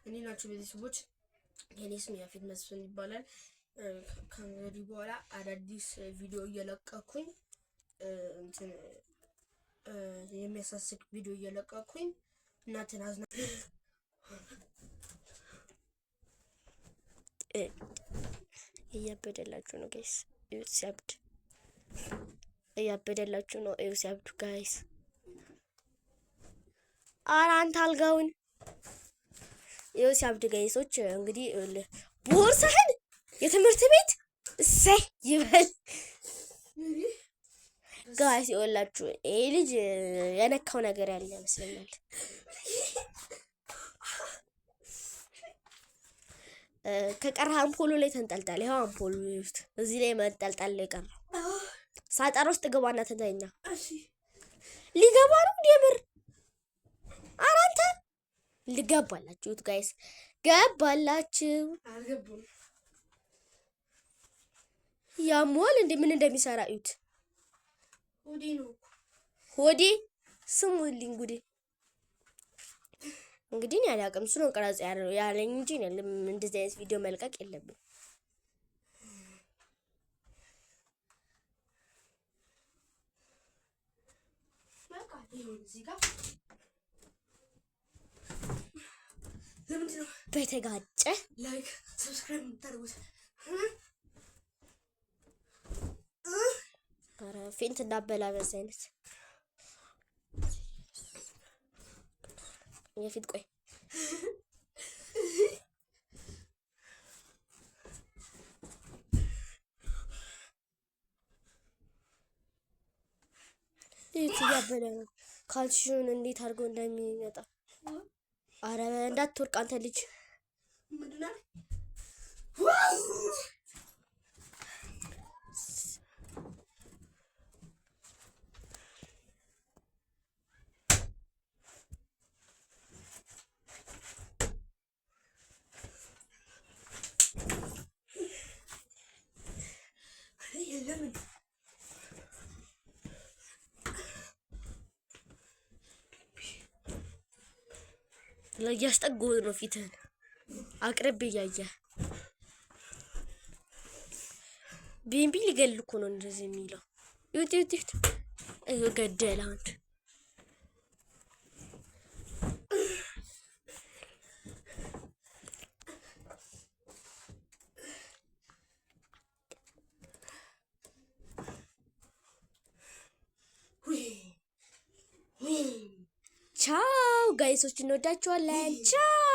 እኔ ናችሁ ቤተሰቦች። የኔ ስም ያፌት መስፍን ይባላል። ከእንግዲህ በኋላ አዳዲስ ቪዲዮ እየለቀኩኝ እንትን የሚያሳስቅ ቪዲዮ እየለቀኩኝ እናንተን አዝና እያበደላችሁ ነው ጋይስ። እዩት ሲያብድ፣ እያበደላችሁ ነው። እዩ ሲያብዱ ጋይስ። ኧረ አንተ አልጋውን እዩ ሲያብድ ጋይሶች። እንግዲህ ቦርሳህን የትምህርት ቤት እሰይ ይበል ጋይስ። ይኸውላችሁ ይሄ ልጅ የነካው ነገር ያለ ይመስለኛል። ከቀረ አምፖሉ ላይ ተንጠልጣል። ይኸው አምፖሉ እዚህ ላይ መንጠልጠል ላይ ቀረ። ሳጠር ውስጥ ግባና ተተኛ። ሊገባ ነው የምር። ኧረ አንተ ልገባላችሁት ጋይስ፣ ገባላችሁ። አልገቡም። ያሟል እንዴ ምን እንደሚሰራ እዩት። ሆዴ ነው ሆዴ ስሙልኝ ጉዴ። እንግዲህ ያለ አቅም እሱ ነው ቀረጽ ያለኝ እንጂ እንደዚህ አይነት ቪዲዮ መልቀቅ የለብን። በቃ ይሁን። እዚህ ጋር ለምንድን ነው በተጋጨ ላይክ ሰብስክራይብ የምታደርጉት? ኧረ ፌንት እንዳበላ በዛ አይነት የፊት ቆይ እያበለ ነው። ካልሲዮን እንዴት አድርጎ እንደሚመጣ ኧረ እንዳትወርቅ አንተ ልጅ። ምንድን ነው ለምን እያስጠጉት ነው? ፊትህን አቅርብ እያየ ቢምቢ ሊገል እኮ ነው እንደዚህ የሚለው። ይውት ይውት ይውት ገደለ አንድ ቻው ጋይሶች፣ እንወዳችኋለን። ቻው